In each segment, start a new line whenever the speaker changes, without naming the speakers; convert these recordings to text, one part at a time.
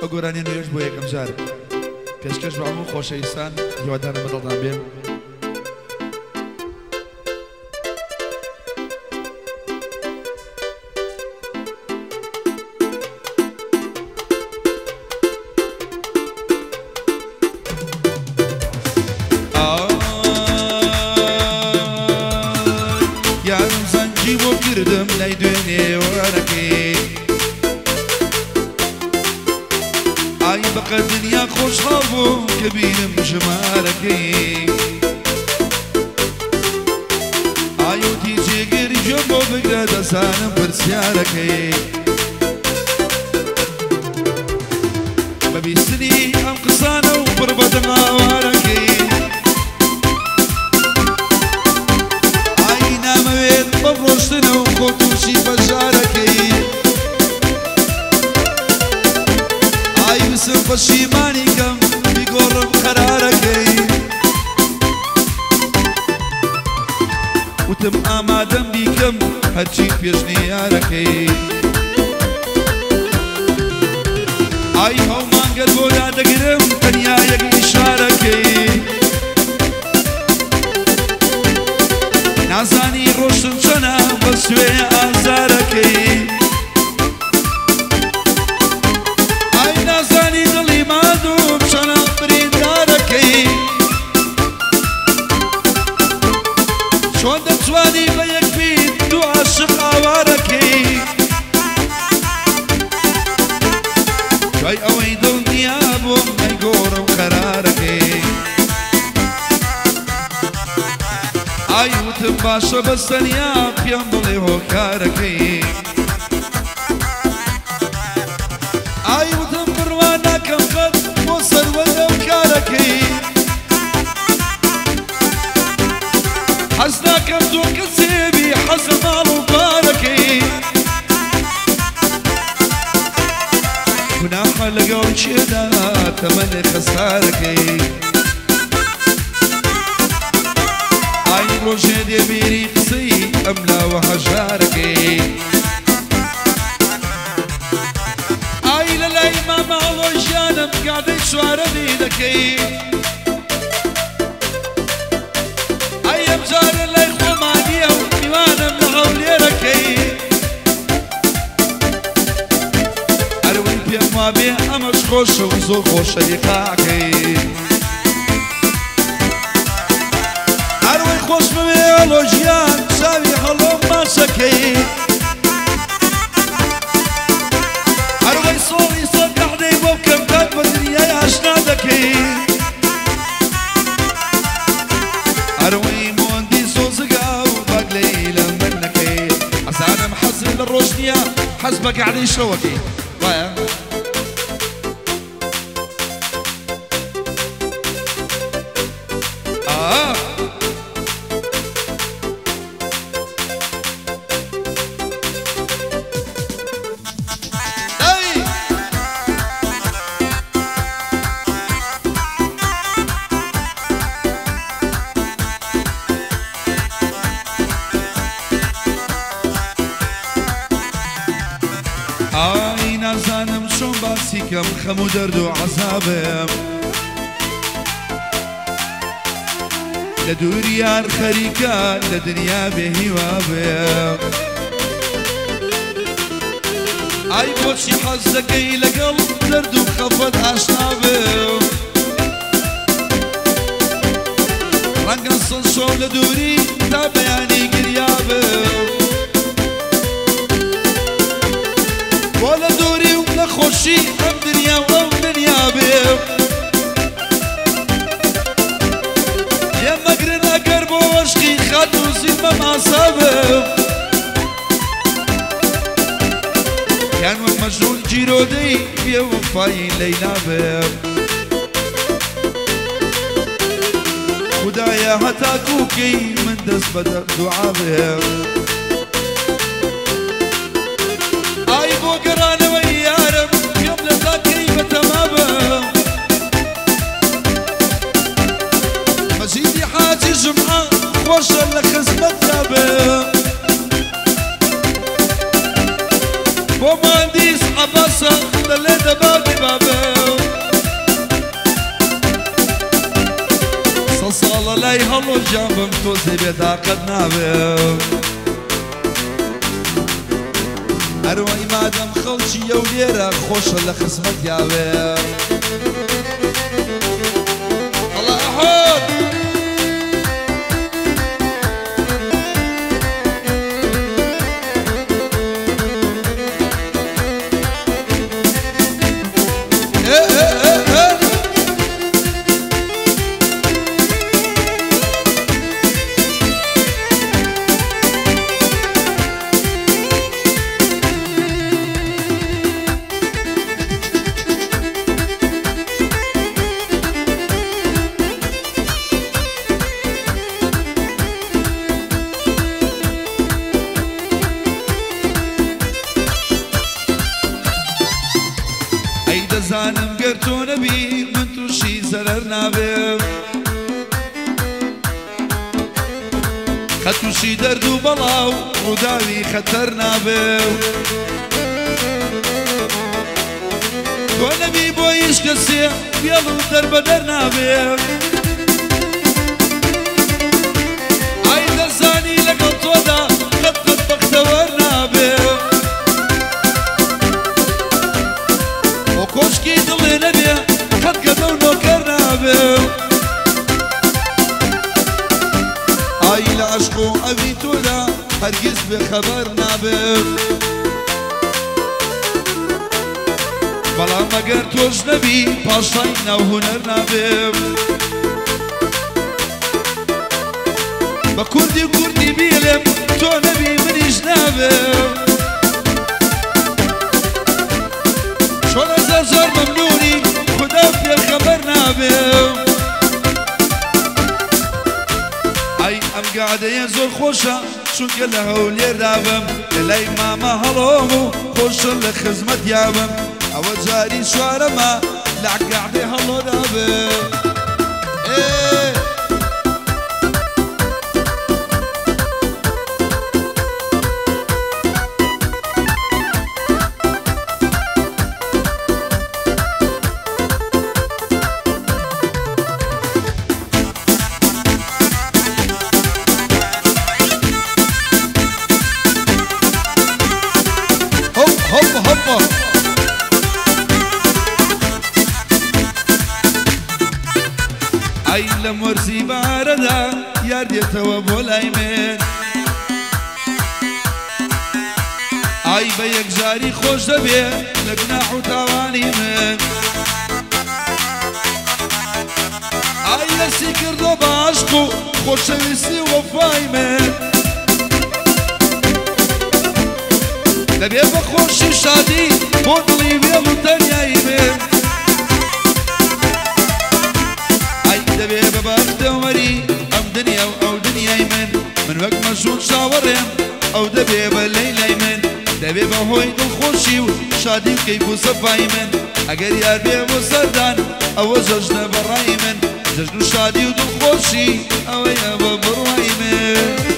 ئەگۆرانی نوێژ بۆ یەکەم جار پێشکەش بە هەموو خۆشەویستان هیوادارم بەدڵتان بێ.
یارم زەنجی بۆ کردم لای دوێنێ وەرەکەی ئای بەقە دنیا خۆشحاڵ بووم کە بینم ژمارەکەی ئایوتی جێگەری ژۆ بۆ بگرە دەزانم پرسیارەکەی بەبیستنی ئەم قسانە و پڕ بە دەماوارەکەی ئای نامەوێت بەڕۆشتنە و خۆتوشی بەژارەکەی بسم پەشیمانی کەم بیگۆڕم قەرارەکەی وتم ئامادەم بیکەم هەرچی پێشنیارەکەی ئای هەومانگەر بۆ دادەگرم تەنیا یەک ئیشارەکەی نازانی ڕۆشتم چەنە بە سوێ ئازارەکەی چۆن دەتوانی بە یەک بیت دوو عاشق ئاوارەکەی دوای ئەوەی دڵنیا بووم نەیگۆڕم قەرارەکەی ئای وتم باشە بەستەنیا پێم بڵێ هۆکارەکەی ئای وتم بڕوان ناکەم قەت بۆ سەروەردە و کارەکەی حەز ناکەم تۆ کەسێبی حەزە ماڵ و پارەکەی گوناحە لەگەڵ چێدا تەمەنێ خەسارەکەی ئای ڕۆژێ دێبیری قسەی ئەم لاوە هەژارەکەی ئای لە لای ماماڵۆ ژیانم کاتەی چوارەمی دەکەی جارە لای خۆمانیە و میوانم لە هەولێرەکەی هەروەی پێم وابێ ئەمەش خۆشە و زۆر خۆشە ریقاکەی هەروەی خۆش بوێ ئەڵۆ ژیان چاوی هەڵۆم ماشەکەی هەروەی سۆڵی سەد کەحدەی بۆ بکەم کات بە دنیای ئاشنا دەکەی هەروەی الروشنية حسبك علي شوكي وايا ئای نازانم چۆن باسی کەم خەم و دەرد و عەزابم لە دووری یار خەریکە لە دنیا بێهیوا بێم ئای بۆچی حەز دەکەی لەگەڵ دەرد و خەفەت ئاشنا بم ڕەنگە سەد شەو لە دووری تا بەیانی گریا بم بۆ لە دووری و لە خۆشی ئەم دنیا و ئەم دنیا بێم لێمەگرن ئەگەر بۆ وەشقی خەت و زیلمە ماسا بم یان وەک مەجنون جیرۆدەی بێ وەفایی لەیلا بم خودایە هەتا کووکەی من دەست بە دوعا بم ئای بۆ گەڕانەوەی یارم پێم لە زاکەی بەتەما بم مەجیدی حاجی ژمعە خۆشە لە خزمەتدا بم بۆ مهندیس عەباسە دەڵێ دەبا بابه صصالة لاي هلو جنبم توزي بطاقت نابه أروي مادم خلشي يوليرا خوش لخصمت يابه الله أحد زانم قرتو نبي من توشي زررنا بيو خطوشي دردو بلاو وداوي خطرنا بيو تو نبي بويش كسي بيلو درب درنا بيو اي درساني لقل تودا قد بختورنا بيو وكوشكي دلي نبي قد قدو نوكرنا بيو اي لعشقو ابي تودا هرقز بخبرنا بيو بلا ما قرتوش نبي باشاينا وهنرنا بيو بكردي وكردي بيلم تو نبي منيش نابيو شون زرزر ممنوني خدا في الخبر نابيو اي ام قاعدة ينزل خوشة شون قلها ولي رابم للاي ماما هلومو خوش لخزمت يابم او جاري شوارما لعق قاعدة هلو رابم ايه اي لمرسي باردا يارديتو بولايمن اي بيك جاري خوش دبي لقناح وتواني من اي لسيكر دو باشقو خوش ويسي وفاي من دبي بخوشي شادي بوضلي بيلو تنياي من دبي ببخت عمري ام دنيا او دنيا من وقت مشون شاورم او دبي بالليل يمن دبي بهوي دخوشي وشادي وكيف وصفاي من اگر يار بي وسردان او ججنا براي من ججن شادي ودخوشي او يا ببراي من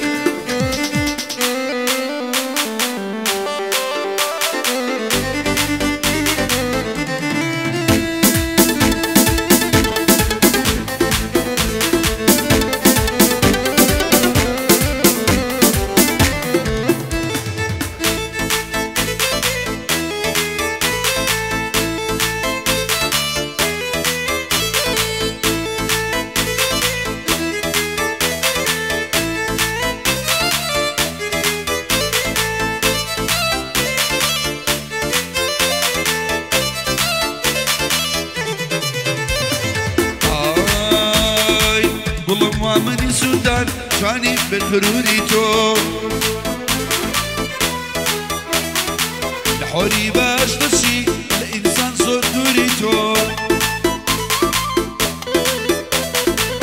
من سودان شاني بالحروري تو لحوري باش بشي الإنسان صور دوري تو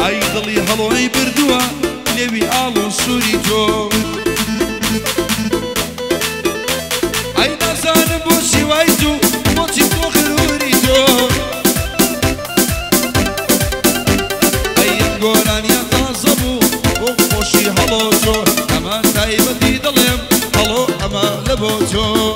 اي ضلي هلوي بردوا لبي آلو سوري تو اي ناسان بوشي وايتو بوشي تو خروري تو اي انقوران يتعصبو وخوشي هلو تو اما تايبتي ضليم هلو اما لبوتو